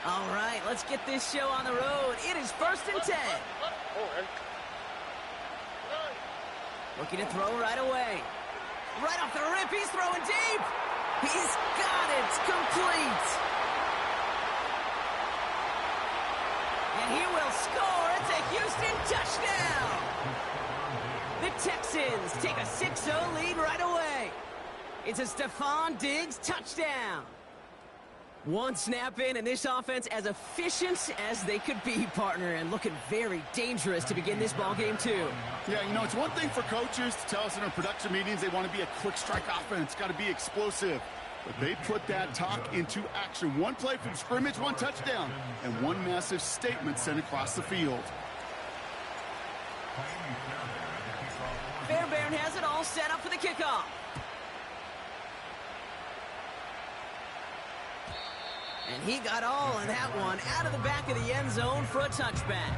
All right, let's get this show on the road. It is 1st and 10. Looking to throw right away. Right off the rip, he's throwing deep. He's got it, complete. And he will score. It's a Houston touchdown. The Texans take a 6-0 lead right away. It's a Stephon Diggs touchdown. One snap in, and this offense as efficient as they could be, partner, and looking very dangerous to begin this ball game too. Yeah, you know, it's one thing for coaches to tell us in our production meetings they want to be a quick strike offense, got to be explosive. But they put that talk into action. One play from scrimmage, one touchdown, and one massive statement sent across the field. Fairbairn has it all set up for the kickoff. And he got all of that one out of the back of the end zone for a touchback.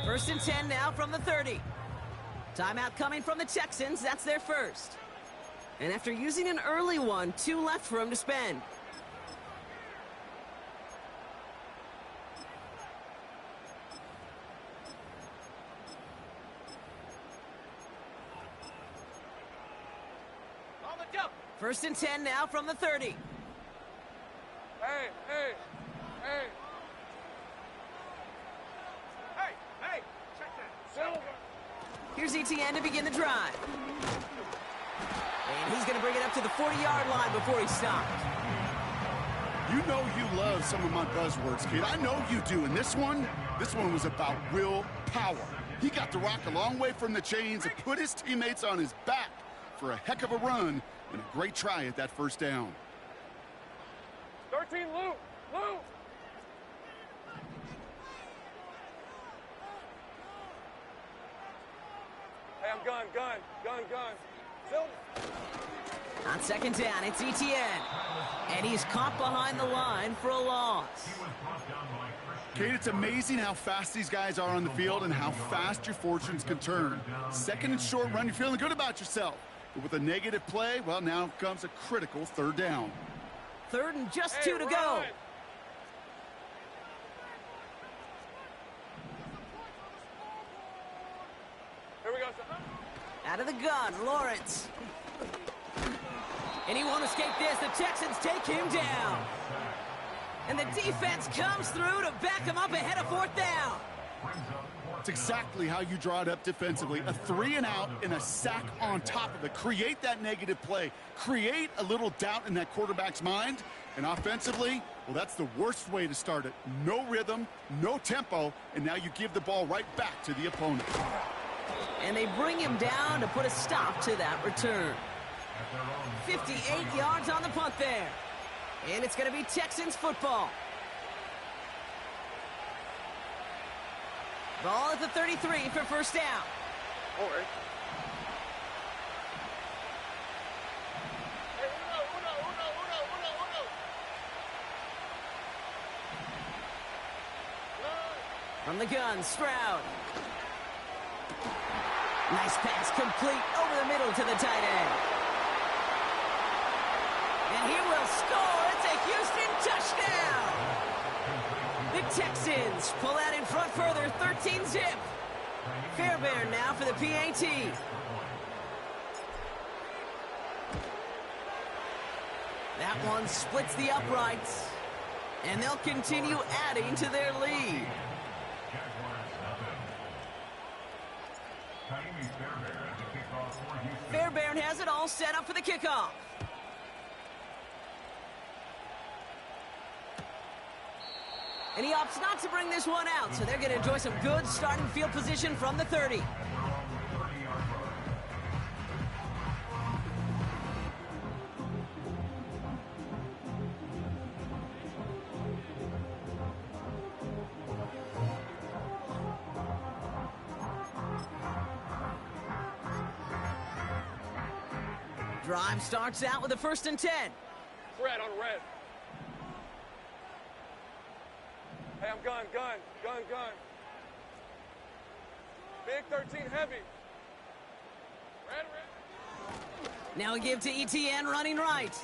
First and 10 now from the 30. Timeout coming from the Texans. That's their first. And after using an early one, 2 left for him to spend. On the jump. First and 10 now from the 30. Hey, hey, hey. Hey, check that. Silver. Here's ETN to begin the drive. And he's going to bring it up to the 40-yard line before he stopped. You know you love some of my buzzwords, kid. I know you do. And this one was about will power. He got the rock a long way from the chains and put his teammates on his back for a heck of a run and a great try at that first down. 13, Lou. Hey, I'm gun. Silver. On second down, it's ETN. And he's caught behind the line for a loss. Kate, it's amazing how fast these guys are on the field and how fast your fortunes can turn. Second and short run, you're feeling good about yourself. But with a negative play, well, now comes a critical third down. Third and just 2 to go. Here we go, son. Out of the gun, Lawrence. And he won't escape this. The Texans take him down. And the defense comes through to back him up ahead of 4th down. It's exactly how you draw it up defensively. A 3-and-out and a sack on top of it. Create that negative play. Create a little doubt in that quarterback's mind. And offensively, well, that's the worst way to start it. No rhythm, no tempo, and now you give the ball right back to the opponent. And they bring him down to put a stop to that return. 58 yards on the punt there. And it's going to be Texans football. Ball at the 33 for first down. All right. Hey, uno. From the gun, Stroud. Nice pass complete over the middle to the tight end. And he will score. It's a Houston touchdown. The Texans pull out in front further, 13-zip. Fairbairn now for the PAT. That one splits the uprights. And they'll continue adding to their lead. Fairbairn has it all set up for the kickoff. And he opts not to bring this one out, so they're going to enjoy some good starting field position from the 30. Drive starts out with a 1st and 10. threat on red. Hey, I'm gun. Big 13 heavy. Red. Now we give to ETN running right.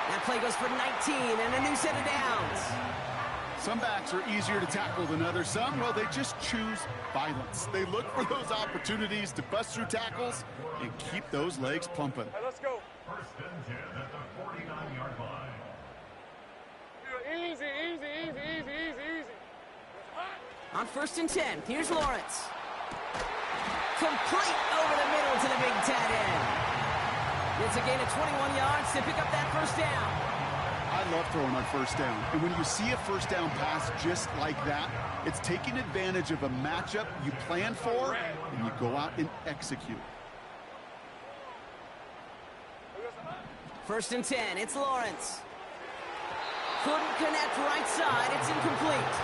That play goes for 19 and a new set of downs. Some backs are easier to tackle than others. Some, well, they just choose violence. They look for those opportunities to bust through tackles and keep those legs pumping. Hey, let's go. First and 10 at the 49-yard line. Easy. On 1st and 10, here's Lawrence. Complete over the middle to the big tight end. It's a gain of 21 yards to pick up that first down. I love throwing on first down. And when you see a first down pass just like that, it's taking advantage of a matchup you plan for, and you go out and execute. 1st and 10, it's Lawrence. Couldn't connect right side, it's incomplete.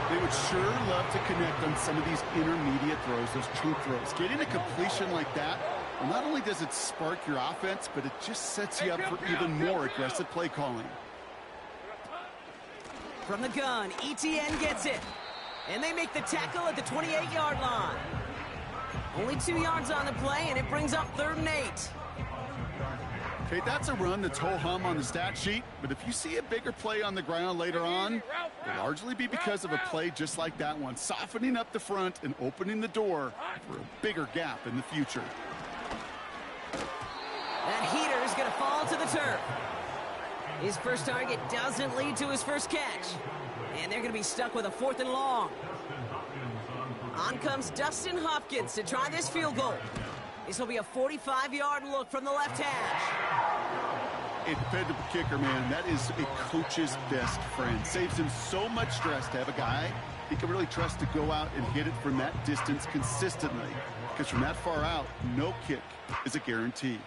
They would sure love to connect on some of these intermediate throws, those true throws. Getting a completion like that, well, not only does it spark your offense, but it just sets you up for even more aggressive play calling. From the gun, ETN gets it. And they make the tackle at the 28-yard line. Only 2 yards on the play, and it brings up 3rd and 8. Okay, that's a run that's ho-hum on the stat sheet, but if you see a bigger play on the ground later on, it'll largely be because of a play just like that one, softening up the front and opening the door for a bigger gap in the future. That heater is going to fall to the turf. His first target doesn't lead to his first catch. And they're going to be stuck with a 4th and long. On comes Dustin Hopkins to try this field goal. This will be a 45-yard look from the left hash. A dependable kicker, man. That is a coach's best friend. Saves him so much stress to have a guy he can really trust to go out and hit it from that distance consistently. Because from that far out, no kick is a guarantee.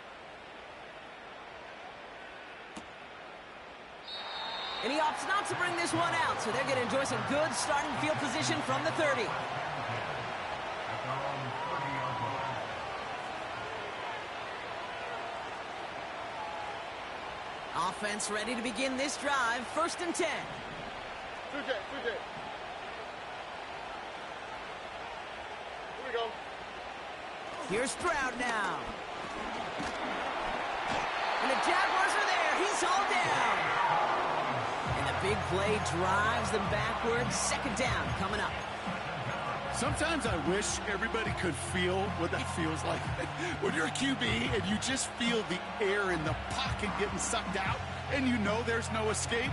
And he opts not to bring this one out, so they're going to enjoy some good starting field position from the 30. Offense ready to begin this drive. 1st and 10. 2J. Here we go. Here's Stroud now. And the Jaguars are there. He's hauled down. And the big play drives them backwards. 2nd down coming up. Sometimes I wish everybody could feel what that feels like. When you're a QB and you just feel the air in the pocket getting sucked out and you know there's no escape,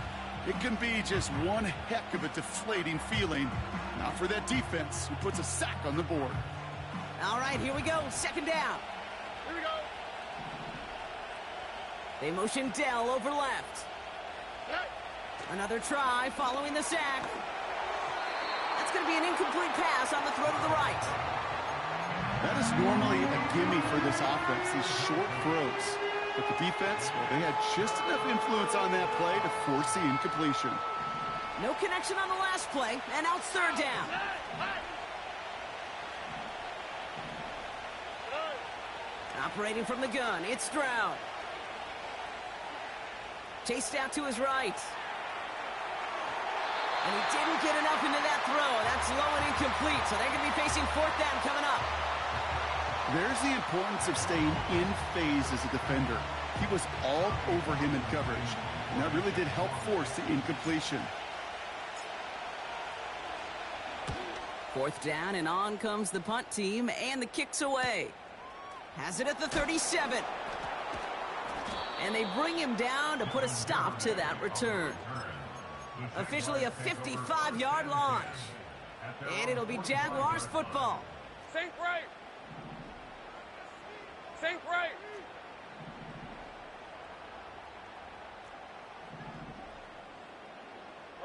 it can be just one heck of a deflating feeling. Not for that defense who puts a sack on the board. All right, here we go. 2nd down. Here we go. They motion Dell over left. Another try following the sack. That's going to be an incomplete pass on the throw to the right. That is normally a gimme for this offense, these short throws. But the defense, well, they had just enough influence on that play to force the incompletion. No connection on the last play, and now it's 3rd down. Operating from the gun, it's Stroud. Chased out to his right. And he didn't get enough into that throw. That's low and incomplete, so they're going to be facing 4th down coming up. There's the importance of staying in phase as a defender. He was all over him in coverage, and that really did help force the incompletion. 4th down, and on comes the punt team, and the kick's away. Has it at the 37. And they bring him down to put a stop to that return. Officially a 55-yard launch. And it'll be Jaguars football. Sink right.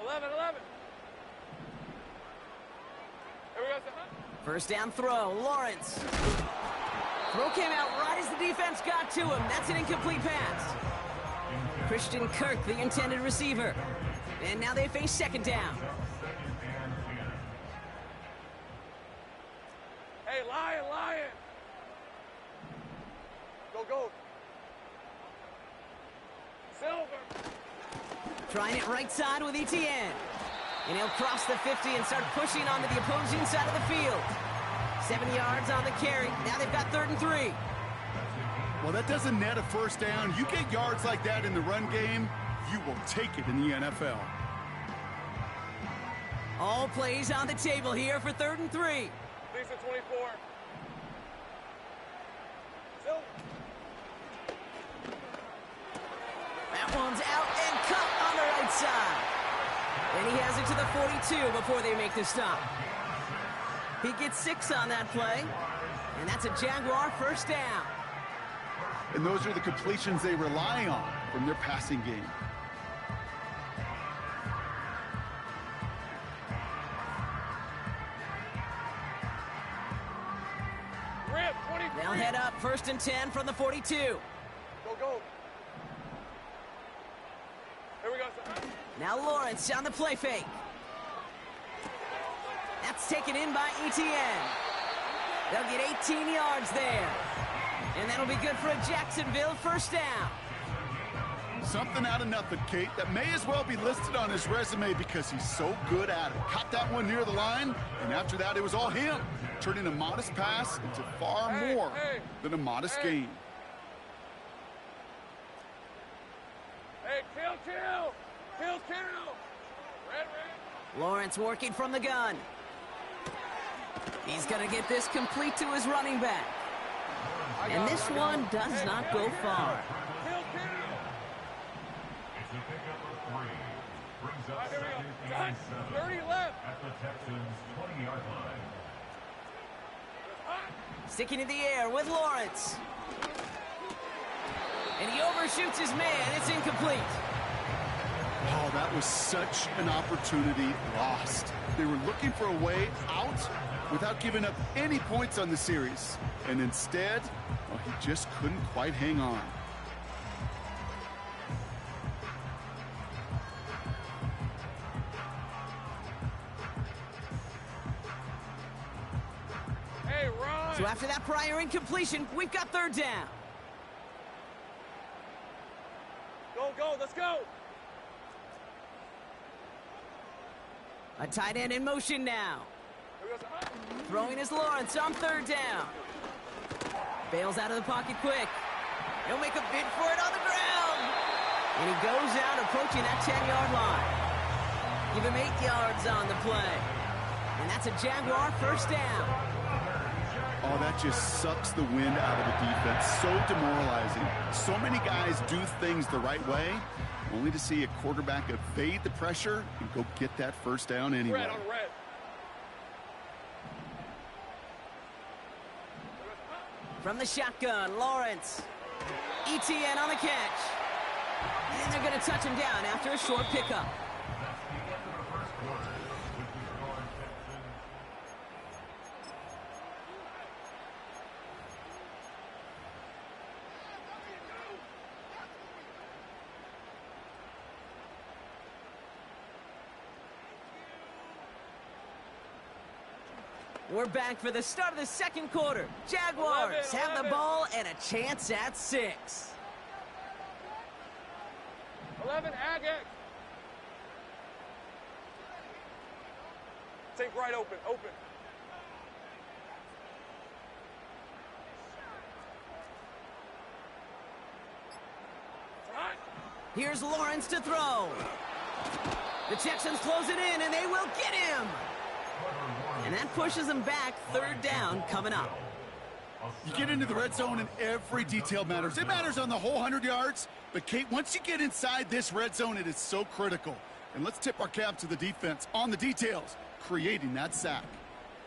11. Here we go, son. 1st down throw, Lawrence. Throw came out right as the defense got to him. That's an incomplete pass. Christian Kirk, the intended receiver. And now they face 2nd down. Hey, Lion. Go. Trying it right side with ETN. And he'll cross the 50 and start pushing onto the opposing side of the field. 7 yards on the carry. Now they've got 3rd and 3. Well, that doesn't net a first down. You get yards like that in the run game, you will take it in the NFL. All plays on the table here for 3rd and 3. Lisa 24. Still. That one's out and cut on the right side. And he has it to the 42 before they make the stop. He gets 6 on that play. And that's a Jaguar first down. And those are the completions they rely on from their passing game. Rip, 23. They'll head up 1st and 10 from the 42. Go, go. Here we go, son. Now Lawrence on the play fake. That's taken in by ETN. They'll get 18 yards there. And that'll be good for a Jacksonville first down. Something out of nothing, Kate. That may as well be listed on his resume because he's so good at it. Caught that one near the line, and after that, it was all him. Turning a modest pass into far more than a modest gain. Hey, kill. Red. Lawrence working from the gun. He's going to get this complete to his running back. And this one does not go far. Kill. It's a pickup of 3. Brings up Here we go. 2nd and 7 30 left. at the Texans' 20-yard line. Sticking in the air with Lawrence. And he overshoots his man. It's incomplete. Oh, that was such an opportunity lost. They were looking for a way out without giving up any points on the series. And instead, well, he just couldn't quite hang on. Hey, run. So after that prior incompletion, we've got 3rd down. Go. Let's go. A tight end in motion now. Here we go, son. Throwing his Lawrence on 3rd down. Bails out of the pocket quick. He'll make a bid for it on the ground. And he goes out approaching that 10-yard line. Give him 8 yards on the play. And that's a Jaguar first down. Oh, that just sucks the wind out of the defense. So demoralizing. So many guys do things the right way, only to see a quarterback evade the pressure and go get that first down anyway. Red on red. From the shotgun, Lawrence. ETN on the catch. And they're going to touch him down after a short pickup. We're back for the start of the 2nd quarter. Jaguars have the ball and a chance at 6. 11, Agate. Take right open. Right. Here's Lawrence to throw. The Texans close it in, and they will get him. And that pushes them back. 3rd down coming up. You get into the red zone and every detail matters. It matters on the whole 100 yards. But, Kate, once you get inside this red zone, it is so critical. And let's tip our cap to the defense on the details, creating that sack.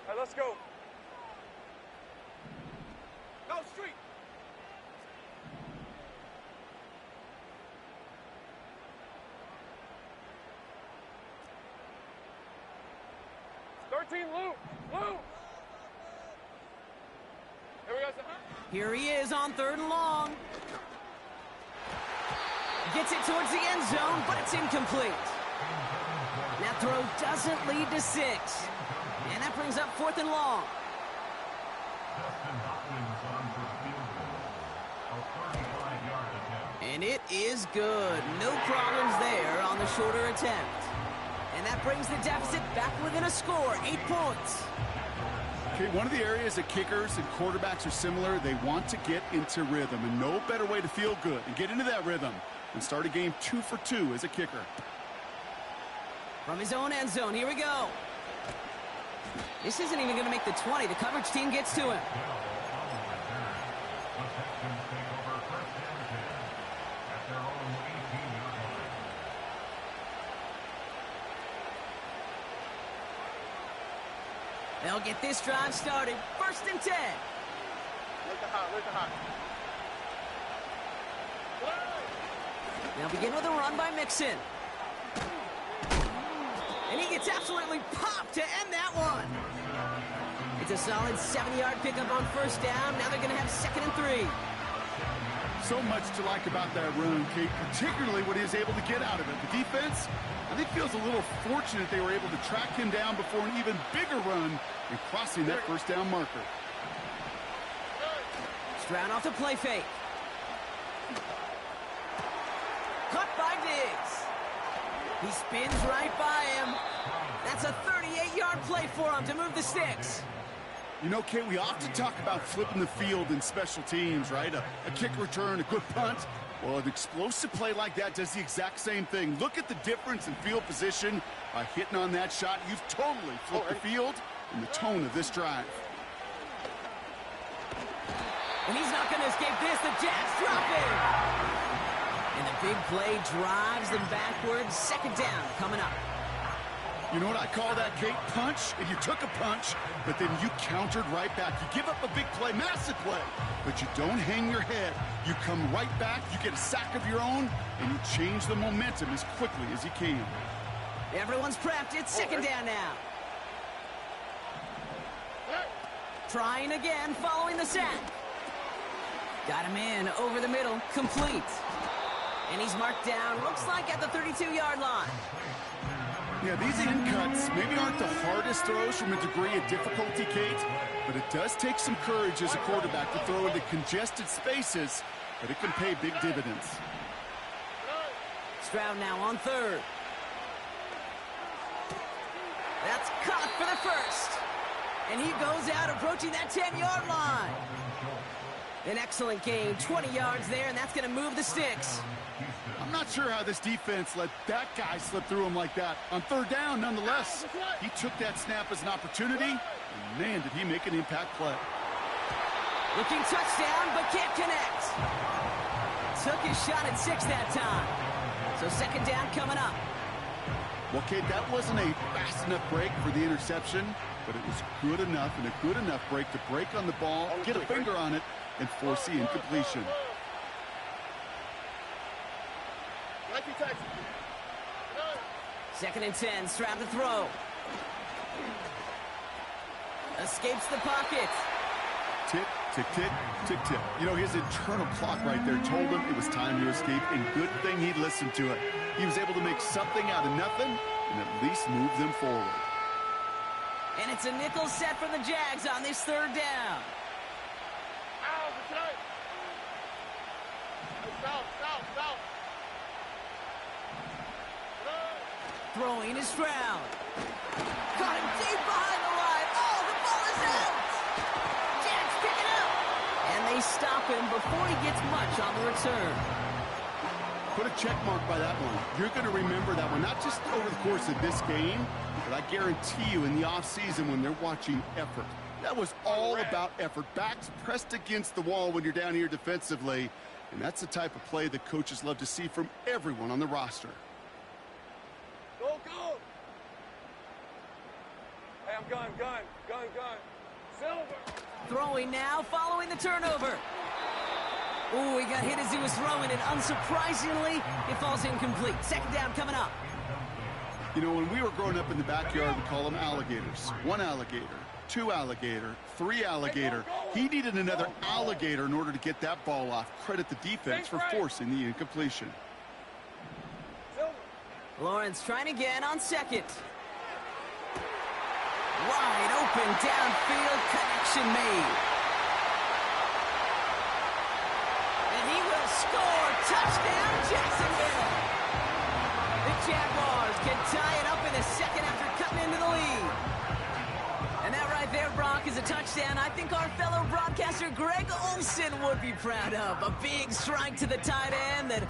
All right, let's go. Go, street. Luke. Here we go, son. Here he is on 3rd and long. Gets it towards the end zone, but it's incomplete. That throw doesn't lead to 6. And that brings up 4th and long. A 35-yard attempt. And it is good. No problems there on the shorter attempt. And that brings the deficit back within a score, 8 points. Okay, one of the areas that kickers and quarterbacks are similar, they want to get into rhythm, and no better way to feel good and get into that rhythm than start a game 2 for 2 as a kicker. From his own end zone, here we go. This isn't even going to make the 20. The coverage team gets to him. The Texans take over first and 10 at their own 18-yard line. They'll get this drive started. First and 10. Look hot. They'll begin with a run by Mixon. And he gets absolutely popped to end that one. It's a solid 70-yard pickup on first down. Now they're going to have 2nd and 3. So much to like about that run, Kate, particularly what he was able to get out of it. The defense, I think, feels a little fortunate they were able to track him down before an even bigger run and crossing that first down marker. Stroud off the play fake. Caught by Diggs. He spins right by him. That's a 38-yard play for him to move the sticks. You know, Kate, we often talk about flipping the field in special teams, right? A kick return, a good punt. Well, an explosive play like that does the exact same thing. Look at the difference in field position by hitting on that shot. You've totally flipped the field and the tone of this drive. And he's not going to escape this. The Jags drop him. And the big play drives them backwards. 2nd down coming up. You know what I call that, Kate? Punch. And you took a punch, but then you countered right back. You give up a big play, massive play, but you don't hang your head. You come right back, you get a sack of your own, and you change the momentum as quickly as you can. Everyone's prepped. It's 2nd down now. Trying again following the sack. Got him in over the middle. Complete. And he's marked down, looks like at the 32-yard line. Yeah, these in cuts maybe aren't the hardest throws from a degree of difficulty, Kate, but it does take some courage as a quarterback to throw into congested spaces, but it can pay big dividends. Stroud now on 3rd. That's caught for the first. And he goes out approaching that 10-yard line. An excellent gain, 20 yards there, and that's going to move the sticks. I'm not sure how this defense let that guy slip through him like that. On 3rd down, nonetheless, he took that snap as an opportunity, and man, did he make an impact play. Looking touchdown, but can't connect. Took his shot at 6 that time. So 2nd down coming up. Well, Kate, that wasn't a fast enough break for the interception, but it was good enough and a good enough break to break on the ball, get a finger on it, and force the incompletion. Second and 10, Stroud to throw. Escapes the pocket. Tick, tick, tick, tick, tick. You know, his internal clock right there told him it was time to escape, and good thing he listened to it. He was able to make something out of nothing and at least move them forward. And it's a nickel set for the Jags on this 3rd down. Throwing is Stroud. Got him deep behind the line. Oh, the ball is out. Jags pick it up. And they stop him before he gets much on the return. Put a check mark by that one. You're going to remember that one, not just over the course of this game, but I guarantee you in the offseason when they're watching effort. That was all about effort. Backs pressed against the wall when you're down here defensively, and that's the type of play that coaches love to see from everyone on the roster. Go! Hey, I'm gun. Silver! Throwing now, following the turnover. Ooh, he got hit as he was throwing, and unsurprisingly, it falls incomplete. 2nd down coming up. You know, when we were growing up in the backyard, we call them alligators. 1 alligator, 2 alligator, 3 alligator. He needed another alligator in order to get that ball off. Credit the defense for forcing the incompletion. Lawrence trying again on 2nd. Wide open downfield, connection made. Touchdown, Jacksonville! The Jaguars can tie it up in the second after cutting into the lead. And that right there, Brock, is a touchdown I think our fellow broadcaster Greg Olsen would be proud of. A big strike to the tight end that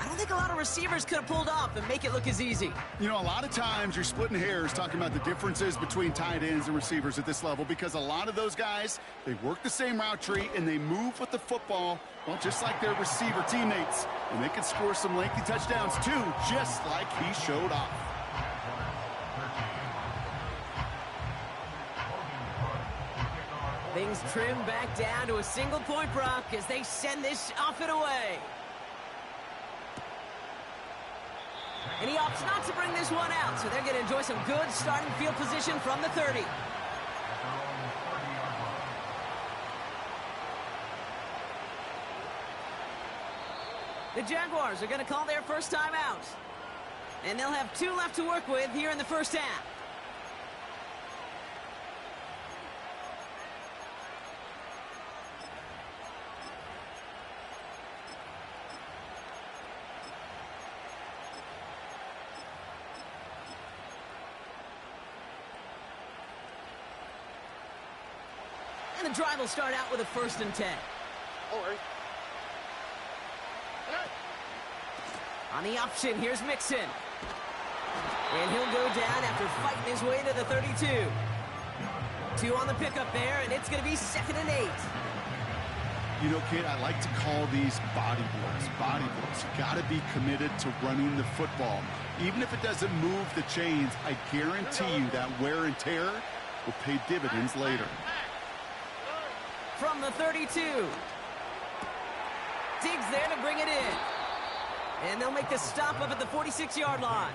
I don't think a lot of receivers could have pulled off and make it look as easy. You know, a lot of times you're splitting hairs talking about the differences between tight ends and receivers at this level because a lot of those guys, they work the same route tree and they move with the football, well, just like their receiver teammates. And they can score some lengthy touchdowns too, just like he showed off. Things trim back down to a single point, Brock, as they send this off and away. And he opts not to bring this one out, so they're going to enjoy some good starting field position from the 30. The Jaguars are going to call their first time out. And they'll have 2 left to work with here in the first half. And the drive will start out with a 1st and 10. Don't worry. On the option, here's Mixon. And he'll go down after fighting his way to the 32. 2 on the pickup there, and it's going to be 2nd and 8. You know, kid, I like to call these body blows. Body blows. You got to be committed to running the football. Even if it doesn't move the chains, I guarantee you that wear and tear will pay dividends later. From the 32. Diggs there to bring it in. And they'll make the stop up at the 46-yard line.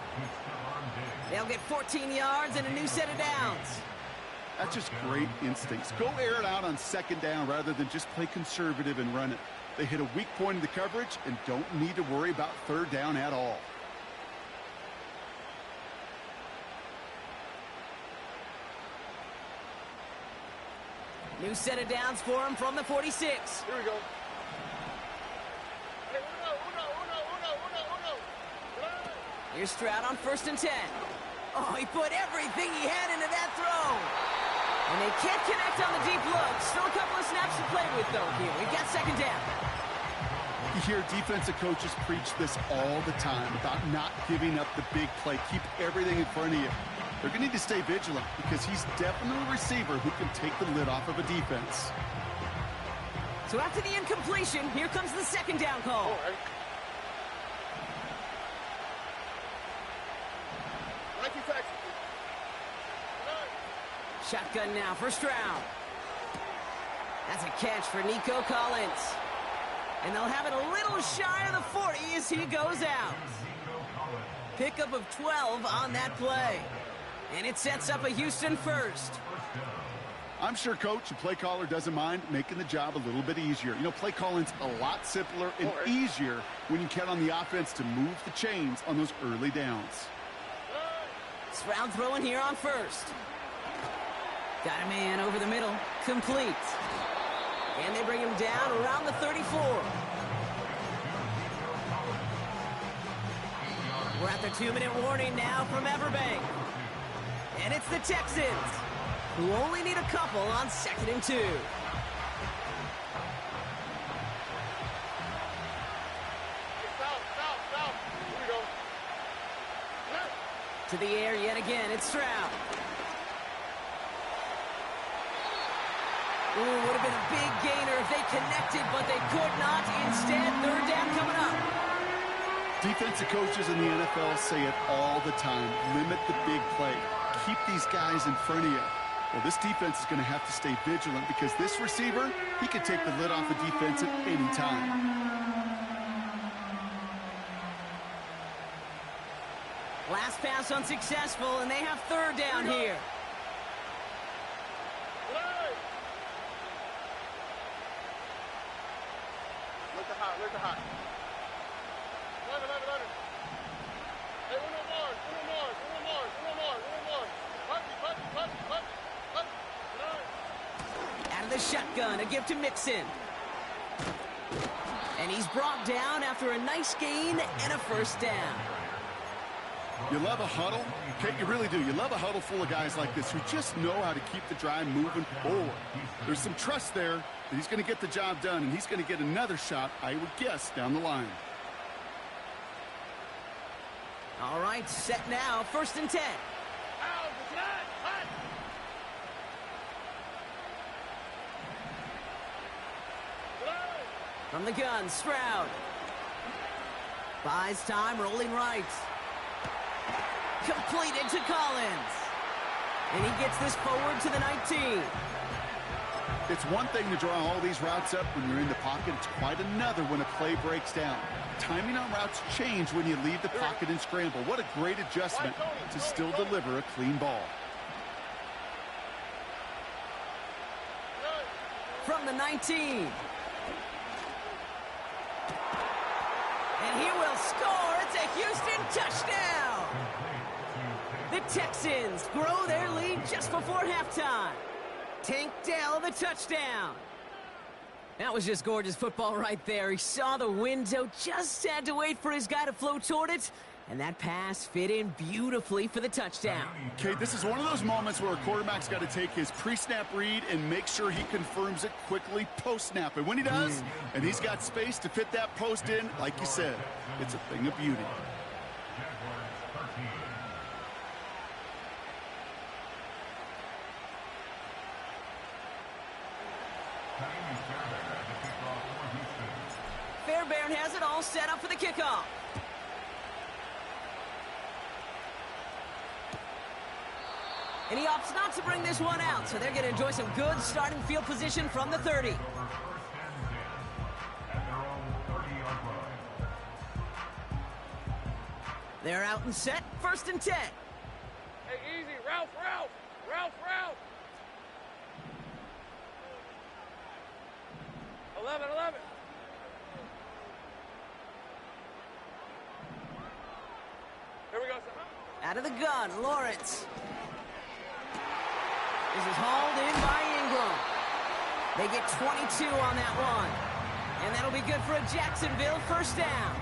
They'll get 14 yards and a new set of downs. That's just great instincts. Go air it out on 2nd down rather than just play conservative and run it. They hit a weak point in the coverage and don't need to worry about 3rd down at all. New set of downs for him from the 46. Here we go. Here's Stroud on 1st and 10. Oh, he put everything he had into that throw. And they can't connect on the deep look. Still a couple of snaps to play with, though, here. We've got 2nd down. You hear defensive coaches preach this all the time about not giving up the big play. Keep everything in front of you. They're going to need to stay vigilant because he's definitely a receiver who can take the lid off of a defense. So after the incompletion, here comes the 2nd down call. All right. Shotgun now for Stroud. That's a catch for Nico Collins. And they'll have it a little shy of the 40 as he goes out. Pickup of 12 on that play. And it sets up a Houston 1st. I'm sure coach and play caller doesn't mind making the job a little bit easier. You know, play calling's a lot simpler and easier when you count on the offense to move the chains on those early downs. Stroud throwing here on 1st. Got a man over the middle. Complete. And they bring him down around the 34. We're at the 2-minute warning now from Everbank. And it's the Texans, who only need a couple on 2nd and 2. Here we go. To the air yet again, it's Stroud. Ooh, would have been a big gainer if they connected, but they could not. Instead, 3rd down coming up. Defensive coaches in the NFL say it all the time. Limit the big play. Keep these guys in front of you. Well, this defense is going to have to stay vigilant because this receiver, he can take the lid off the defense at any time. Last pass unsuccessful, and they have 3rd down here. Look at hot. Let it. Hey, uno more. Cut. Out of the shotgun, a give to Mixon. And he's brought down after a nice gain and a first down. You love a huddle. Kate, you really do. You love a huddle full of guys like this who just know how to keep the drive moving forward. There's some trust there that he's going to get the job done, and he's going to get another shot, I would guess, down the line. All right, set now, 1st and 10. From the gun, Stroud. Buys time, rolling right. Completed to Collins. And he gets this forward to the 19. It's one thing to draw all these routes up when you're in the pocket. It's quite another when a play breaks down. Timing on routes change when you leave the pocket and scramble. What a great adjustment to still deliver a clean ball. From the 19. And he will score. It's a Houston touchdown. The Texans grow their lead just before halftime. Tank Dell, the touchdown. That was just gorgeous football right there. He saw the window, just had to wait for his guy to flow toward it, and that pass fit in beautifully for the touchdown. Okay, this is one of those moments where a quarterback's got to take his pre-snap read and make sure he confirms it quickly post-snap. And when he does, and he's got space to fit that post in, like you said, it's a thing of beauty. Fairbairn has it all set up for the kickoff. And he opts not to bring this one out, so they're going to enjoy some good starting field position from the 30. They're out and set, 1st and 10. Hey, easy, Ralph. 11. Here we go, son. Out of the gun, Lawrence. This is hauled in by Ingram. They get 22 on that one. And that'll be good for a Jacksonville 1st down.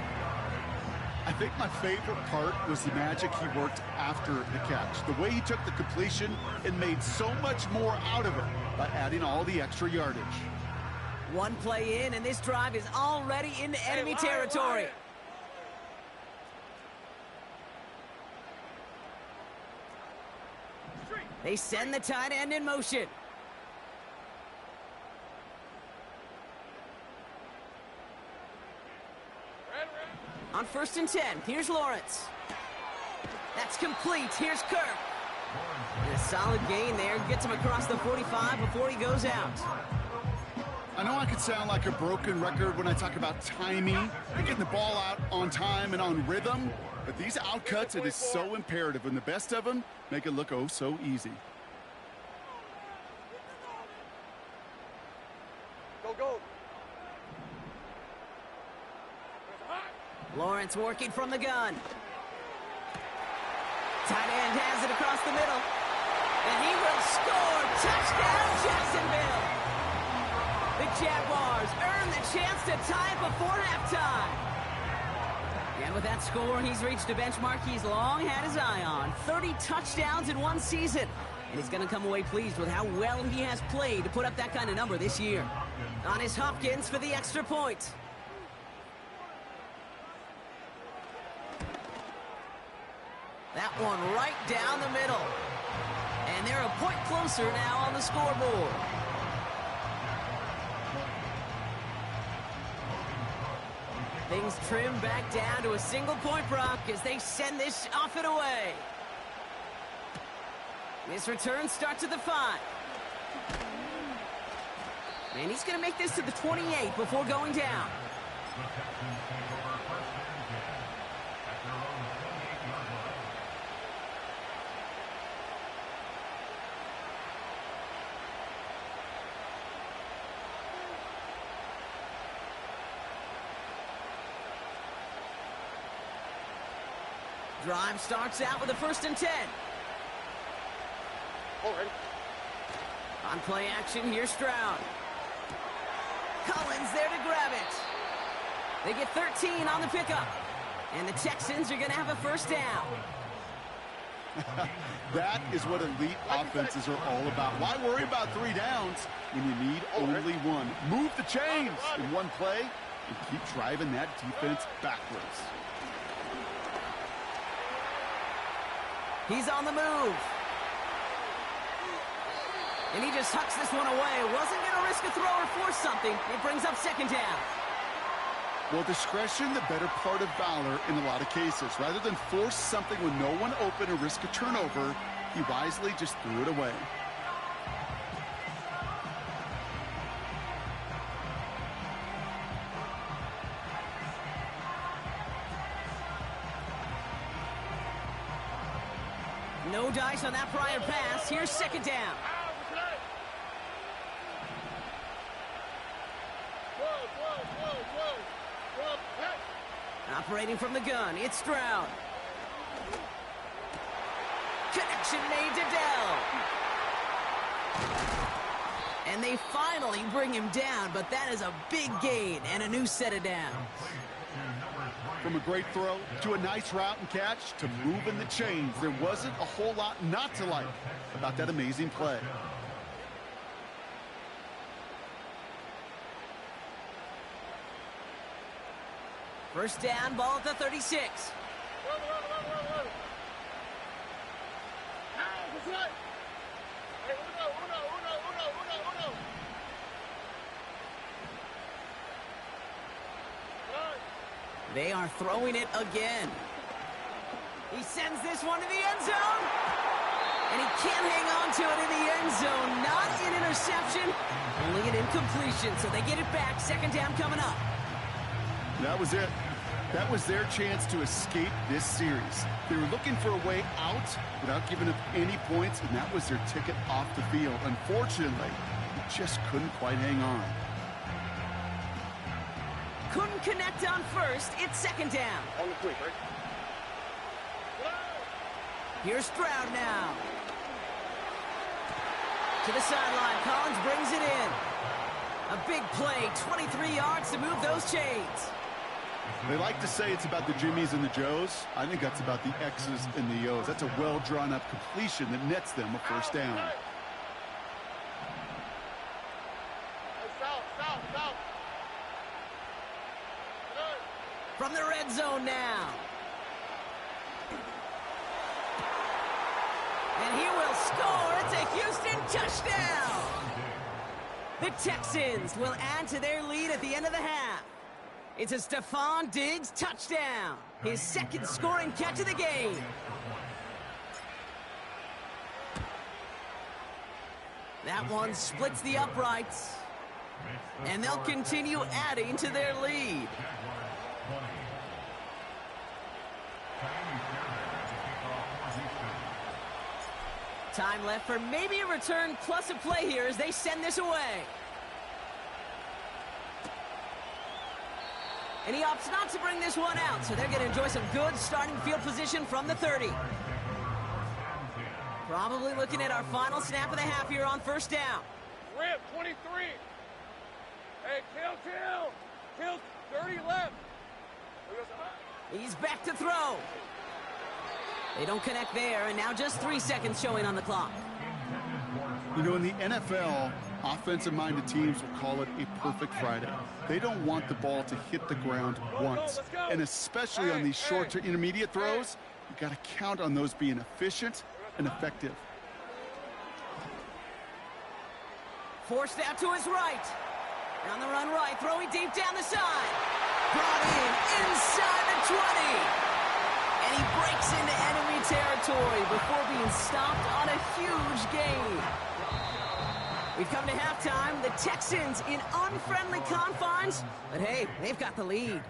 I think my favorite part was the magic he worked after the catch. The way he took the completion and made so much more out of it by adding all the extra yardage. One play in, and this drive is already into enemy territory. They send the tight end in motion. On 1st and 10, here's Lawrence. That's complete. Here's Kirk. And a solid gain there. Gets him across the 45 before he goes out. I know I could sound like a broken record when I talk about timing and getting the ball out on time and on rhythm, but these outcuts, it is so imperative, and the best of them make it look oh so easy. Go. Lawrence working from the gun. Tight end has it across the middle. And he will score. Touchdown, Jacksonville. The Jaguars earn the chance to tie it before halftime. And with that score, he's reached a benchmark he's long had his eye on. 30 touchdowns in one season. And he's going to come away pleased with how well he has played to put up that kind of number this year. On his Hopkins for the extra point. That one right down the middle. And they're a point closer now on the scoreboard. Things trim back down to a single point, Brock, as they send this off and away. This return starts at the 5. And he's going to make this to the 28 before going down. Drive starts out with a 1st and 10. All right. On play action, here's Stroud. Collins there to grab it. They get 13 on the pickup. And the Texans are going to have a first down. That is what elite offenses are all about. Why worry about 3 downs when you need only one? Move the chains in one play and keep driving that defense backwards. He's on the move. And he just hucks this one away. Wasn't going to risk a throw or force something. It brings up second down. Well, discretion, the better part of valor in a lot of cases. Rather than force something with no one open or risk a turnover, he wisely just threw it away. No dice on that prior pass. Here's second down. Operating from the gun, it's Stroud. Connection made to Dell. And they finally bring him down, but that is a big gain and a new set of downs. From a great throw to a nice route and catch to moving the chains, there wasn't a whole lot not to like about that amazing play. First down, ball at the 36. They are throwing it again. He sends this one to the end zone. And he can't hang on to it in the end zone. Not an interception, only an incompletion. So they get it back. Second down coming up. That was it. That was their chance to escape this series. They were looking for a way out without giving up any points, and that was their ticket off the field. Unfortunately, they just couldn't quite hang on. Couldn't connect on first. It's second down. On the quick, right? Here's Stroud now. To the sideline. Collins brings it in. A big play, 23 yards to move those chains. They like to say it's about the Jimmies and the Joes. I think that's about the X's and the O's. That's a well-drawn-up completion that nets them a first down. From the red zone now. And he will score. It's a Houston touchdown. The Texans will add to their lead at the end of the half. It's a Stephon Diggs touchdown. His second scoring catch of the game. That one splits the uprights. And they'll continue adding to their lead. Time left for maybe a return plus a play here as they send this away. And he opts not to bring this one out, so they're going to enjoy some good starting field position from the 30. Probably looking at our final snap of the half here on first down. Rip, 23. Hey, kill. 30 left. He's back to throw. They don't connect there, and now just 3 seconds showing on the clock. You know, in the NFL, offensive-minded teams will call it a perfect Friday. They don't want the ball to hit the ground once. And especially on these short to intermediate throws, you got to count on those being efficient and effective. Forced out to his right. On the run right, throwing deep down the side. Brought in inside the 20. And he breaks into enemy territory before being stopped on a huge gain. We've come to halftime. The Texans in unfriendly confines. But hey, they've got the lead.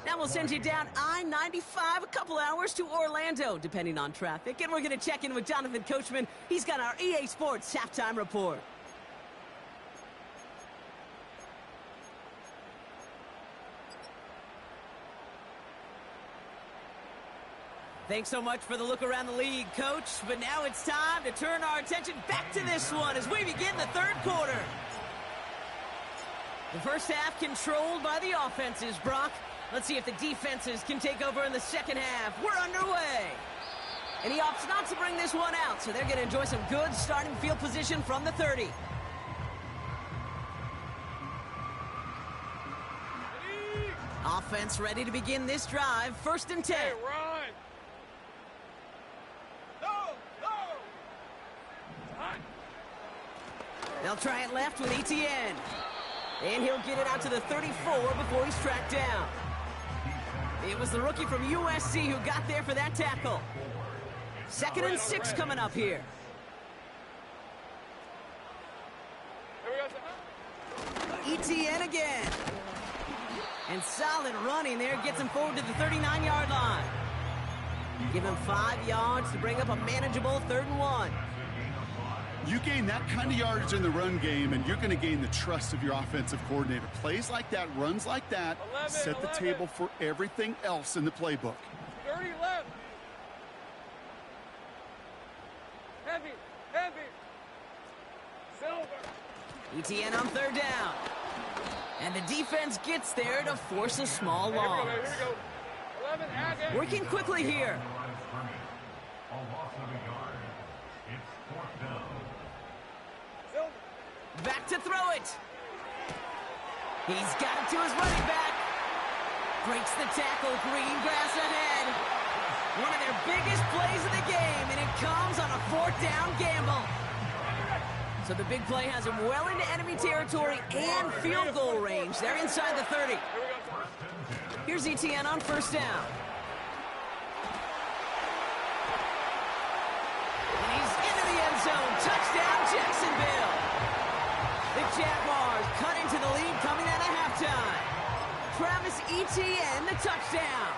Now we'll send you down I-95 a couple hours to Orlando, depending on traffic. And we're going to check in with Jonathan Coachman. He's got our EA Sports halftime report. Thanks so much for the look around the league, Coach. But now it's time to turn our attention back to this one as we begin the third quarter. The first half controlled by the offenses, Brock. Let's see if the defenses can take over in the second half. We're underway. And he opts not to bring this one out, so they're going to enjoy some good starting field position from the 30. Offense ready to begin this drive. 1st and 10. Hey, run! They'll try it left with ETN. And he'll get it out to the 34 before he's tracked down. It was the rookie from USC who got there for that tackle. 2nd and 6 coming up here. ETN again. And solid running there gets him forward to the 39-yard line. Give him 5 yards to bring up a manageable 3rd and 1. You gain that kind of yardage in the run game, and you're going to gain the trust of your offensive coordinator. Plays like that, runs like that, set the table for everything else in the playbook. 30 left. Heavy, heavy. Silver. ETN on 3rd down. And the defense gets there to force a small loss. Here we go. 11, Aggie. Working quickly here. A loss of a yard. It's 4th down. Silver. Back to throw it. He's got it to his running back. Breaks the tackle. Green grass ahead. One of their biggest plays of the game, and it comes on a 4th down gamble. So the big play has him well into enemy territory and field goal range. They're inside the 30. Here's ETN on 1st down. And he's into the end zone. Touchdown, Jacksonville. The Jaguars cut into the lead coming out of halftime. Travis Etienne, the touchdown.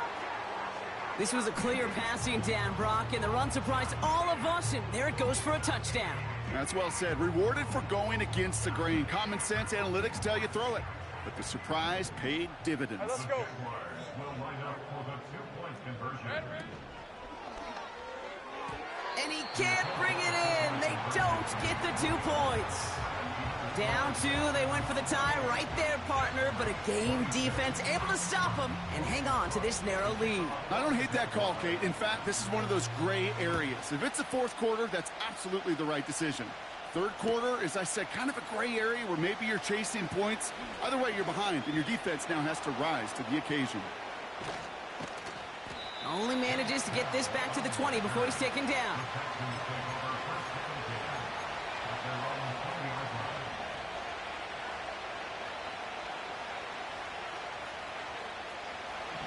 This was a clear passing down, Brock, and the run surprised all of us, and there it goes for a touchdown. That's well said. Rewarded for going against the grain. Common sense analytics tell you throw it. But the surprise paid dividends. Let's go. Jaguars will line up for the 2-point conversion. And he can't bring it in. They don't get the 2 points. Down 2, they went for the tie right there, partner, but a game defense able to stop them and hang on to this narrow lead. I don't hate that call, Kate. In fact, this is one of those gray areas. If it's the 4th quarter, that's absolutely the right decision. 3rd quarter, as I said, kind of a gray area where maybe you're chasing points. Either way, you're behind, and your defense now has to rise to the occasion. Only manages to get this back to the 20 before he's taken down.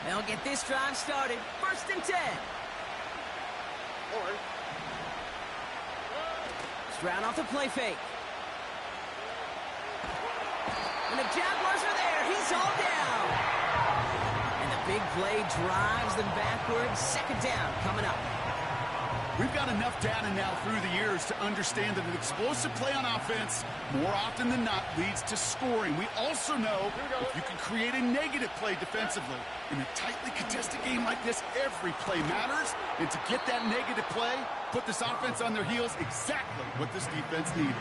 They'll get this drive started. 1st and 10. Stroud off the play fake. And the Jaguars are there. He's all down. And the big play drives them backwards. 2nd down coming up. We've got enough data now through the years to understand that an explosive play on offense more often than not leads to scoring. We also know if you can create a negative play defensively. In a tightly contested game like this, every play matters. And to get that negative play, put this offense on their heels, exactly what this defense needed.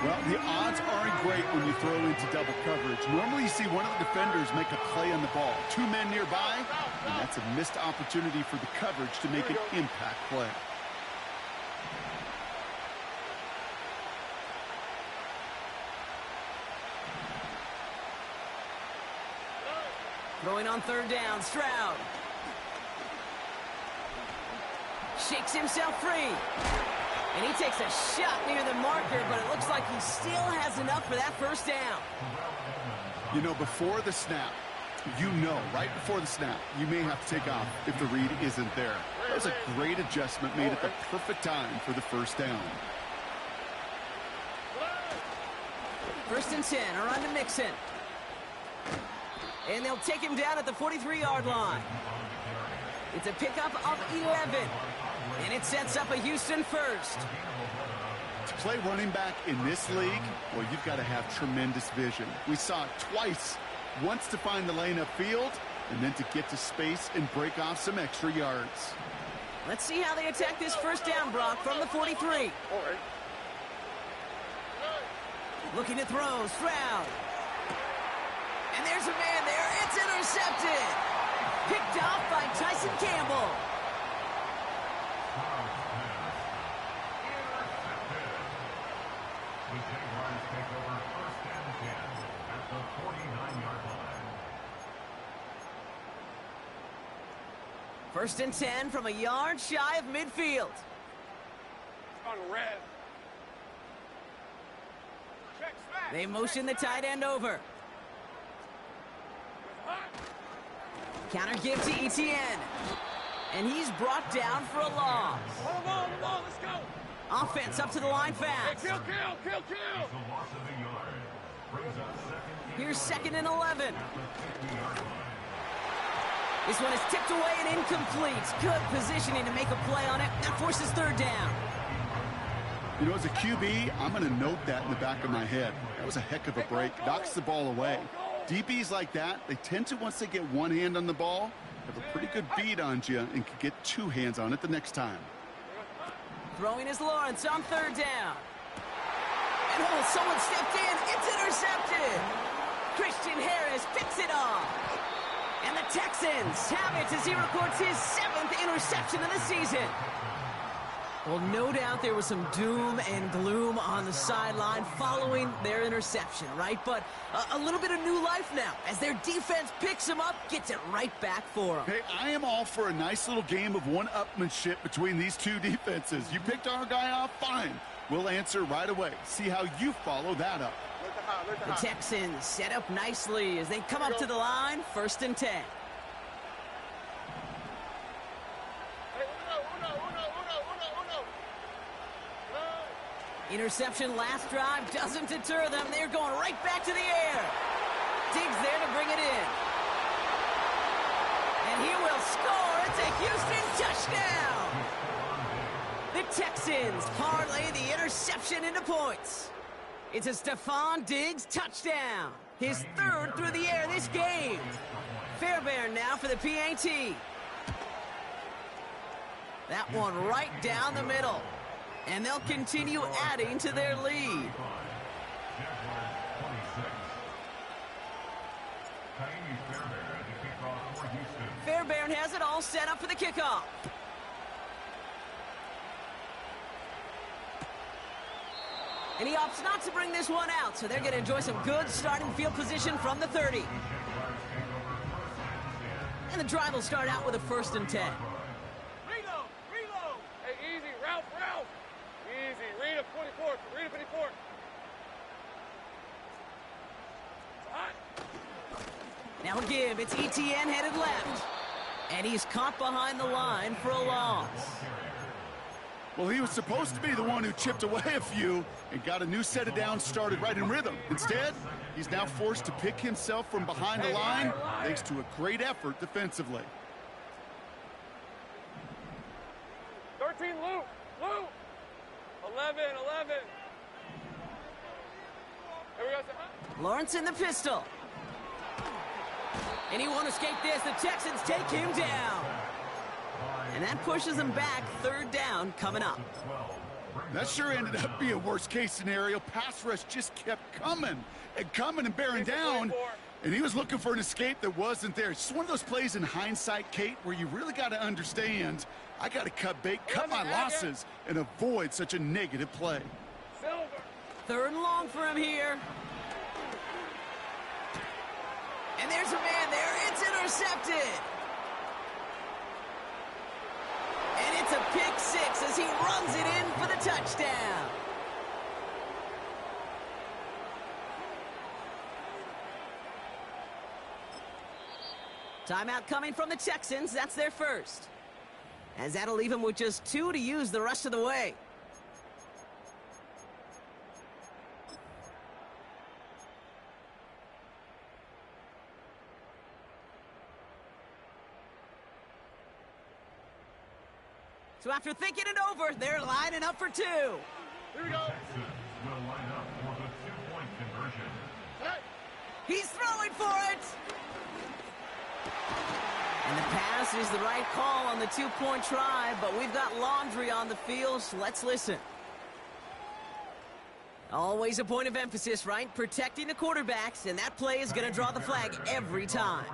Well, the odds aren't great when you throw into double coverage. Normally you see one of the defenders make a play on the ball. 2 men nearby, and that's a missed opportunity for the coverage to make an impact play. Throwing on 3rd down, Stroud. Shakes himself free. And he takes a shot near the marker, but it looks like he still has enough for that 1st down. You know, before the snap, right before the snap, you may have to take off if the read isn't there. That was a great adjustment made at the perfect time for the 1st down. 1st and 10, around to Mixon. And they'll take him down at the 43-yard line. It's a pickup of 11. And it sets up a Houston 1st. To play running back in this league, well, you've got to have tremendous vision. We saw it twice. Once to find the lane upfield, and then to get to space and break off some extra yards. Let's see how they attack this 1st down, Brock, from the 43. Looking to throw, Stroud. And there's a man there. It's intercepted. Picked off by Tyson Campbell. The Jaguars take over 1st and 10 at the 49-yard line. 1st and 10 from a yard shy of midfield. On red. Check smash. They motion the tight end over. Counter give to Etienne. And he's brought down for a loss. Hold on, let's go. Offense up to the line fast. Kill. It's a loss of a yard. Brings up 2nd. Here's 2nd and 11. At the 50-yard line. This one is tipped away and incomplete. Good positioning to make a play on it. That forces 3rd down. You know, as a QB, I'm going to note that in the back of my head. That was a heck of a break. Knocks the ball away. DBs like that, they tend to, once they get one hand on the ball, have a pretty good beat on you and can get 2 hands on it the next time. Throwing is Lawrence on 3rd down. And someone stepped in. It's intercepted. Christian Harris picks it off. And the Texans have it as he records his 7th interception of the season. Well, no doubt there was some doom and gloom on the sideline following their interception, right? But a little bit of new life now as their defense picks them up, gets it right back for them. Hey, I am all for a nice little game of one-upmanship between these two defenses. You picked our guy off, fine. We'll answer right away. See how you follow that up. The Texans set up nicely as they come up to the line, 1st and 10. Interception last drive doesn't deter them. They're going right back to the air. Diggs there to bring it in. And he will score. It's a Houston touchdown. The Texans parlay the interception into points. It's a Stephon Diggs touchdown. His 3rd through the air this game. Fairbairn now for the PAT. That one right down the middle. And they'll continue adding to their lead. Fairbairn has it all set up for the kickoff. And he opts not to bring this one out, so they're going to enjoy some good starting field position from the 30. And the drive will start out with a 1st and 10. Reload. Hey, easy, Ralph. Easy, read a 54. Now a give. It's Etienne headed left. And he's caught behind the line for a loss. Well, he was supposed to be the one who chipped away a few and got a new set of downs started right in rhythm. Instead, he's now forced to pick himself from behind the line thanks to a great effort defensively. 13, Luke. 11. Here we go. Lawrence in the pistol. And he won't escape this. The Texans take him down. And that pushes them back. 3rd down coming up. That sure ended up being a worst-case scenario. Pass rush just kept coming and bearing down. And he was looking for an escape that wasn't there. It's just one of those plays in hindsight, Kate, where you really got to understand, I got to cut bait, cut my losses, and avoid such a negative play. 3rd and long for him here. And there's a man there. It's intercepted. And it's a pick 6 as he runs it in for the touchdown. Timeout coming from the Texans. That's their 1st. As that'll leave him with just 2 to use the rest of the way. So after thinking it over, they're lining up for 2. Here we go. Texans will line up for the 2-point conversion. He's throwing for it. And the pass is the right call on the 2-point try, but we've got laundry on the field, so let's listen. Always a point of emphasis, right? Protecting the quarterbacks, and that play is going to draw the flag every time.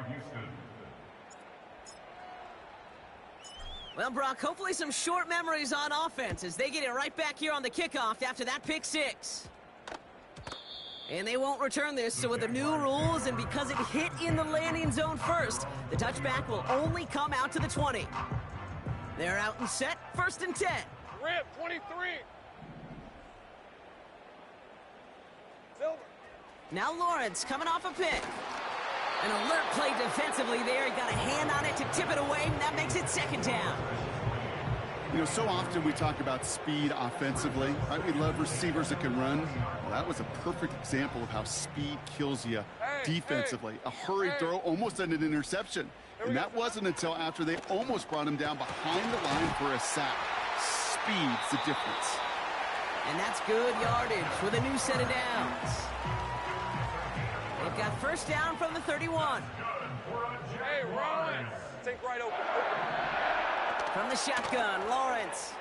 Well, Brock, hopefully some short memories on offense as they get it right back here on the kickoff after that pick six. And they won't return this, so with the new rules and because it hit in the landing zone first, the touchback will only come out to the 20. They're out and set, 1st and 10. Rip, 23. Silver. Now Lawrence coming off a pick. An alert play defensively there. He got a hand on it to tip it away, and that makes it 2nd down. You know, so often we talk about speed offensively, right? We love receivers that can run. Well, that was a perfect example of how speed kills you defensively. A hurried throw, almost an interception. And that wasn't until after they almost brought him down behind the line for a sack. Speed's the difference. And that's good yardage with a new set of downs. They've got 1st down from the 31. Hey, Rollins. Think right open. From the shotgun, Lawrence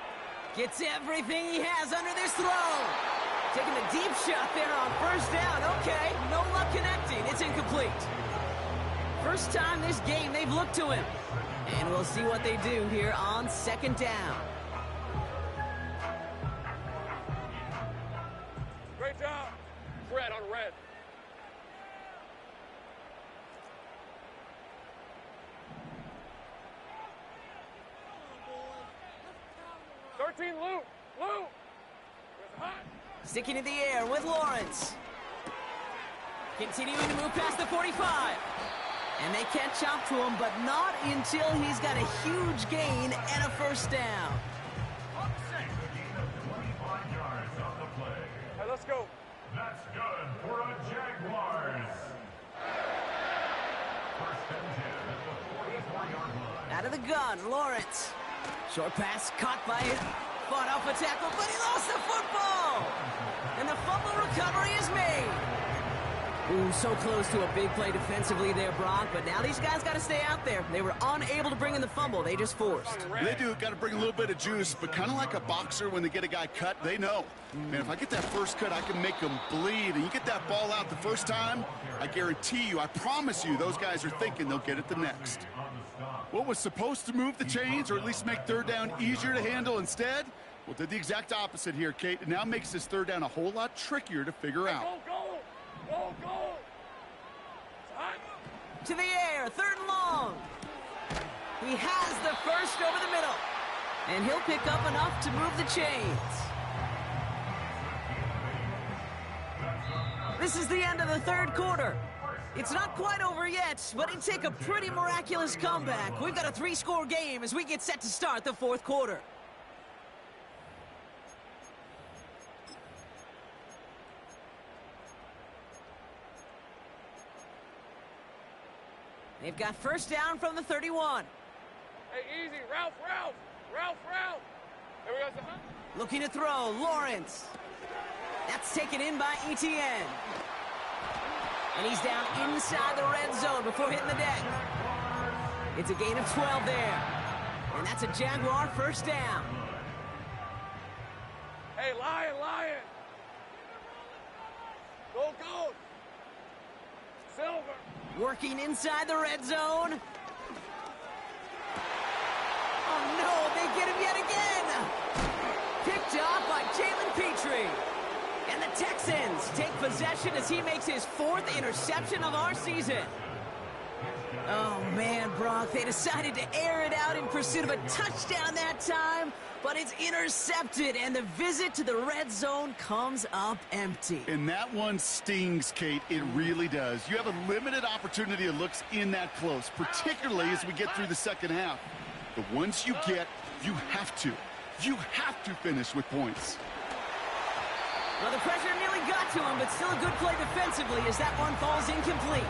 gets everything he has under this throw. Taking a deep shot there on 1st down. Okay, no luck connecting. It's incomplete. First time this game they've looked to him. And we'll see what they do here on 2nd down. Great job. Red on red. Luke. Luke. Sticking in the air with Lawrence. Continuing to move past the 45. And they catch up to him, but not until he's got a huge gain and a 1st down. Hey, let's go. That's good for the Jaguars. 1st and 10 at the 44-yard line. Out of the gun, Lawrence. Short pass caught by it. Fought off a tackle, but he lost the football. And the fumble recovery is made. Ooh, so close to a big play defensively there, Brock. But now these guys got to stay out there. They were unable to bring in the fumble. They just forced. They do. Got to bring a little bit of juice, but kind of like a boxer when they get a guy cut, they know. Man, if I get that first cut, I can make them bleed. And you get that ball out the first time, I guarantee you, I promise you, those guys are thinking they'll get it the next. What was supposed to move the chains, or at least make 3rd down easier to handle instead? Well, did the exact opposite here, Kate. It now makes this 3rd down a whole lot trickier to figure out. Go, go, go, go. To the air, 3rd and long. He has the 1st over the middle. And he'll pick up enough to move the chains. This is the end of the 3rd quarter. It's not quite over yet, but it'd take a pretty miraculous comeback. We've got a 3-score game as we get set to start the 4th quarter. They've got 1st down from the 31. Hey, easy. Ralph. There we go. Looking to throw, Lawrence. That's taken in by Etienne. And he's down inside the red zone before hitting the deck. It's a gain of 12 there. And that's a Jaguar 1st down. Hey, Lion. Go. Silver. Working inside the red zone. Oh, no, they get him yet again. Picked off by Jalen Petrie. And the Texans take possession as he makes his 4th interception of our season. Oh, man, Brock, they decided to air it out in pursuit of a touchdown that time, but it's intercepted, and the visit to the red zone comes up empty. And that one stings, Kate. It really does. You have a limited opportunity that looks in that close, particularly as we get through the 2nd half. But once you get, you have to finish with points. Well, the pressure nearly got to him, but still a good play defensively as that one falls incomplete.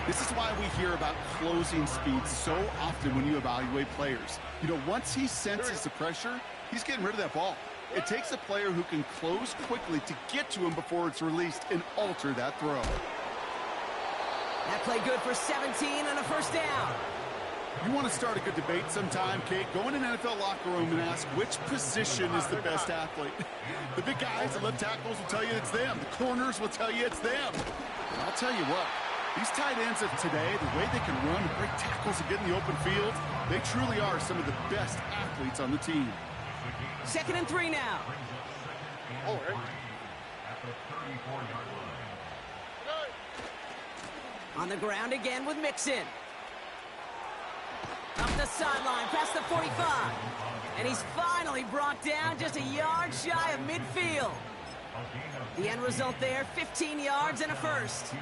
This is why we hear about closing speed so often when you evaluate players. You know, once he senses the pressure, he's getting rid of that ball. It takes a player who can close quickly to get to him before it's released and alter that throw. That play good for 17 and a 1st down. You want to start a good debate sometime, Kate? Go in an NFL locker room and ask which position is the best athlete. The big guys, the left tackles will tell you it's them. The corners will tell you it's them. And I'll tell you what, these tight ends of today, the way they can run, break tackles and get in the open field, they truly are some of the best athletes on the team. 2nd and 3 now. Oh, right. At the 34-yard line. On the ground again with Mixon. Up the sideline, past the 45. And he's finally brought down just a yard shy of midfield. The end result there, 15 yards and a first.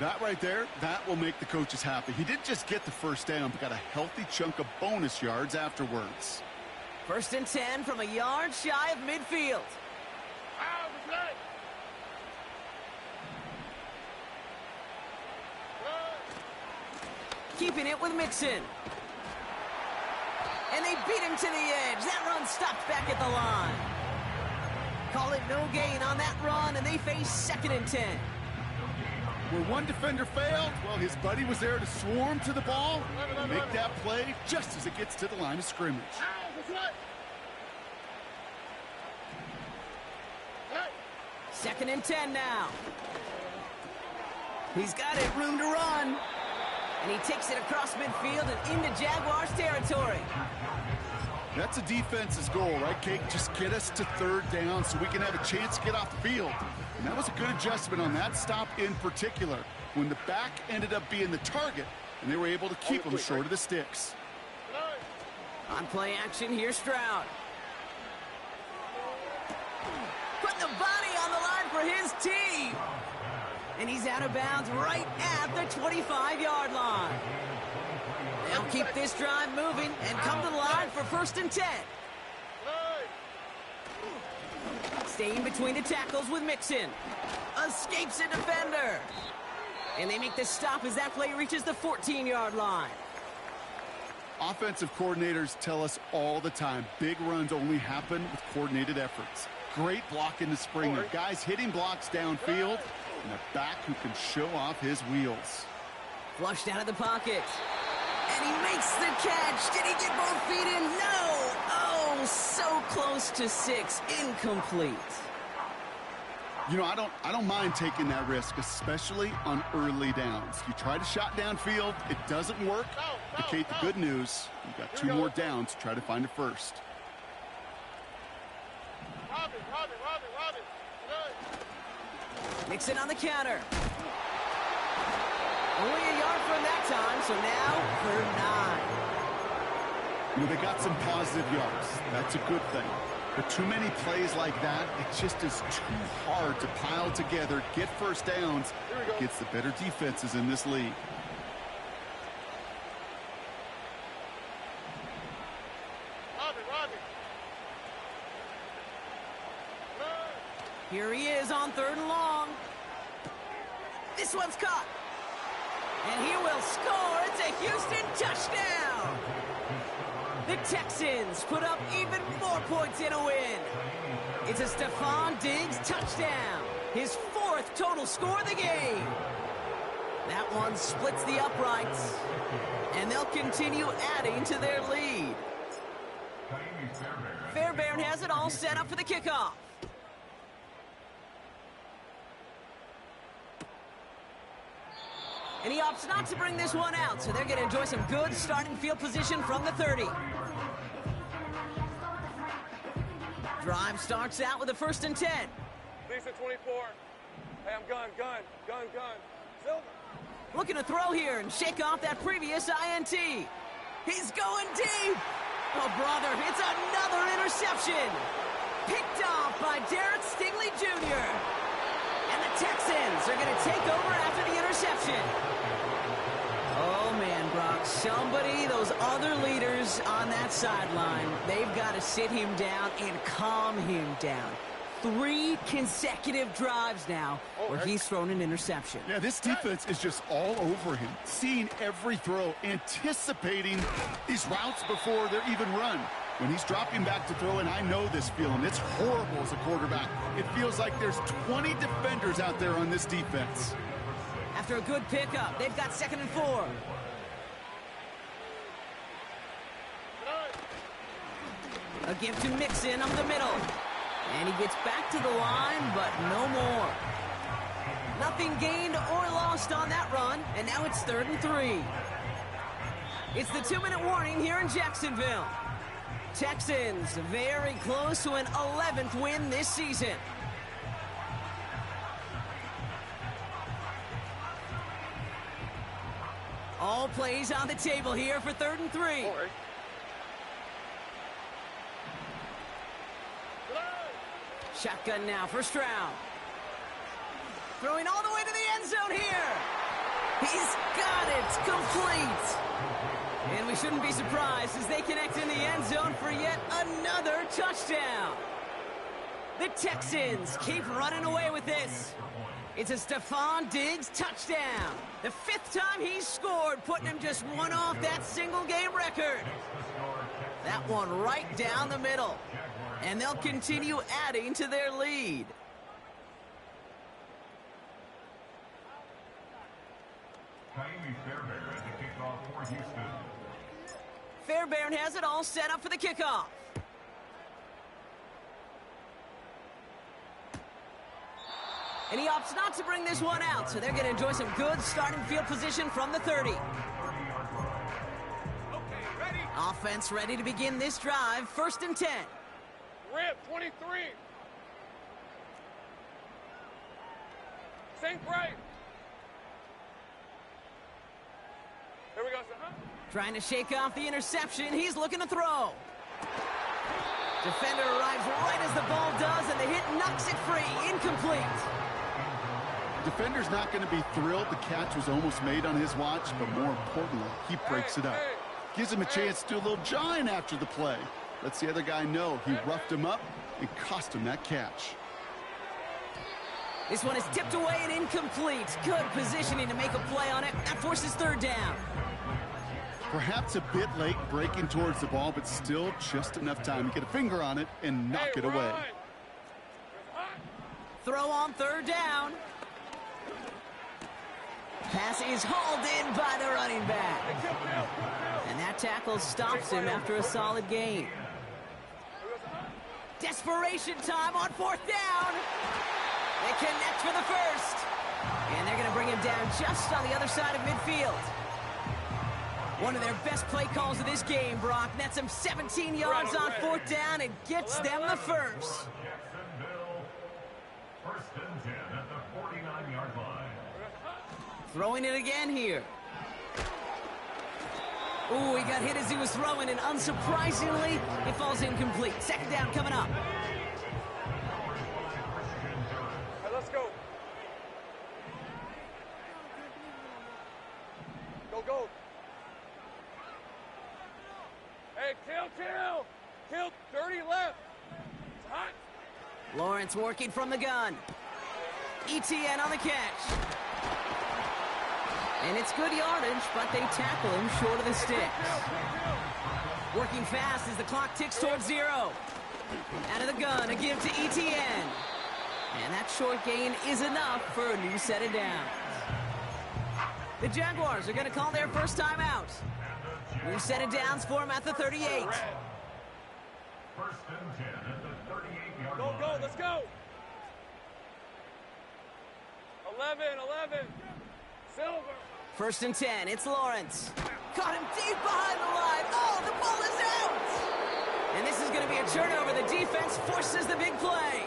That right there, that will make the coaches happy. He didn't just get the first down, but got a healthy chunk of bonus yards afterwards. 1st and 10 from a yard shy of midfield. Keeping it with Mixon. And they beat him to the edge. That run stopped back at the line. Call it no gain on that run, and they face 2nd and 10. Where one defender failed, well, his buddy was there to swarm to the ball and make that play just as it gets to the line of scrimmage. 2nd and 10 now. He's got it, room to run. And he takes it across midfield and into Jaguars territory. That's a defense's goal, right, Kate? Just get us to 3rd down so we can have a chance to get off the field. And that was a good adjustment on that stop in particular, when the back ended up being the target, and they were able to keep him short of the sticks. On play action, here's Stroud. Put the body on the line for his team. And he's out of bounds right at the 25-yard line. They'll keep this drive moving and come to the line for 1st and 10. Staying between the tackles with Mixon. Escapes a defender. And they make the stop as that play reaches the 14-yard line. Offensive coordinators tell us all the time, big runs only happen with coordinated efforts. Great block in the Springer. Guys hitting blocks downfield, and a back who can show off his wheels. Flushed out of the pocket. And he makes the catch. Did he get both feet in? No! Oh, so close to 6. Incomplete. You know, I don't mind taking that risk, especially on early downs. You try to shot downfield, it doesn't work. But Kate, the good news, you've got 2 more downs to try to find a first. Mixon on the counter. Only a yard from that time, so now 3rd and 9. You know, they got some positive yards. That's a good thing. But too many plays like that, it just is too hard to pile together, get first downs against the better defenses in this league. Here he is on 3rd and long. This one's caught. And he will score. It's a Houston touchdown. The Texans put up even more points in a win. It's a Stephon Diggs touchdown. His 4th total score of the game. That one splits the uprights. And they'll continue adding to their lead. Fairbairn has it all set up for the kickoff. And he opts not to bring this one out, so they're going to enjoy some good starting field position from the 30. Drive starts out with a 1st and 10. Lisa 24. Hey, I'm gun. Silver. Looking to throw here and shake off that previous INT. He's going deep. Oh, brother, it's another interception. Picked off by Derek Stingley Jr. And the Texans are going to take over after the interception. Oh, man, Brock, those other leaders on that sideline, they've got to sit him down and calm him down. 3 consecutive drives now where he's thrown an interception. Yeah, this defense is just all over him, seeing every throw, anticipating these routes before they're even run. When he's dropping back to throw, and I know this feeling, it's horrible as a quarterback. It feels like there's 20 defenders out there on this defense. After a good pickup, they've got 2nd and 4. A give to Mixon up the middle. And he gets back to the line, but no more. Nothing gained or lost on that run, and now it's 3rd and 3. It's the 2-minute warning here in Jacksonville. Texans very close to an 11th win this season. All plays on the table here for 3rd and 3. Shotgun now for Stroud. Throwing all the way to the end zone here. He's got it complete. And we shouldn't be surprised as they connect in the end zone for yet another touchdown. The Texans keep running away with this. It's a Stephon Diggs touchdown. The 5th time he's scored, putting him just one off that single-game record. That one right down the middle. And they'll continue adding to their lead. Fairbairn has it all set up for the kickoff. And he opts not to bring this one out, so they're going to enjoy some good starting field position from the 30. Okay, ready. Offense ready to begin this drive. 1st and 10. Rip, 23. Sink right. Here we go, sir. Trying to shake off the interception. He's looking to throw. Defender arrives right as the ball does, and the hit knocks it free. Incomplete. Defender's not going to be thrilled. The catch was almost made on his watch, but more importantly, he breaks it up. Gives him a chance to do a little jawing after the play. Lets the other guy know he roughed him up and cost him that catch. This one is tipped away and incomplete. Good positioning to make a play on it. That forces 3rd down. Perhaps a bit late breaking towards the ball, but still just enough time to get a finger on it and knock it away. Throw on 3rd down. Pass is hauled in by the running back. And that tackle stops him after a solid gain. Desperation time on 4th down. They connect for the 1st. And they're going to bring him down just on the other side of midfield. One of their best play calls of this game, Brock. Nets them 17 yards on 4th down and gets them the 1st. Jacksonville, 1st and 10 at the 49-yard line. Throwing it again here. Ooh, he got hit as he was throwing, and unsurprisingly, it falls incomplete. 2nd down coming up. Hey, let's go. Go. Hey, kill. 30 left. It's hot. Lawrence working from the gun. ETN on the catch. And it's good yardage, but they tackle him short of the sticks. Working fast as the clock ticks towards 0. Out of the gun, a give to ETN. And that short gain is enough for a new set of downs. The Jaguars are going to call their first timeout. New set of downs for them at the 38. 1st and 10 at the 38-yard line. Go, let's go. 11. Silver. 1st and 10, it's Lawrence. Caught him deep behind the line. Oh, the ball is out! And this is going to be a turnover. The defense forces the big play.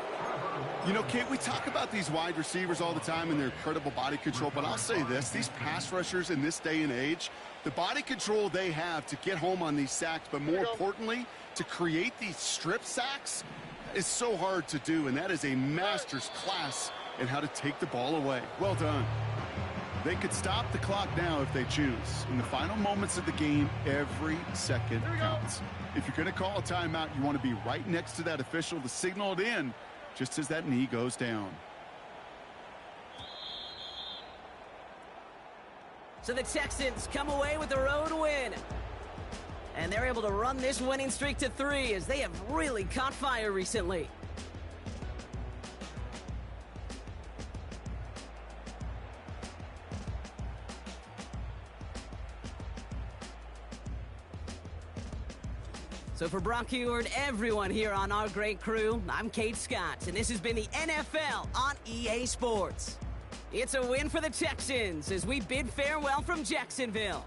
You know, Kate, we talk about these wide receivers all the time and their incredible body control, but I'll say this, these pass rushers in this day and age, the body control they have to get home on these sacks, but more importantly, to create these strip sacks is so hard to do, and that is a master's class in how to take the ball away. Well done. They could stop the clock now if they choose. In the final moments of the game, every second counts. If you're going to call a timeout, you want to be right next to that official to signal it in just as that knee goes down. So the Texans come away with the road win. And they're able to run this winning streak to 3 as they have really caught fire recently. So for Brock Heward, everyone here on our great crew, I'm Kate Scott, and this has been the NFL on EA Sports. It's a win for the Texans as we bid farewell from Jacksonville.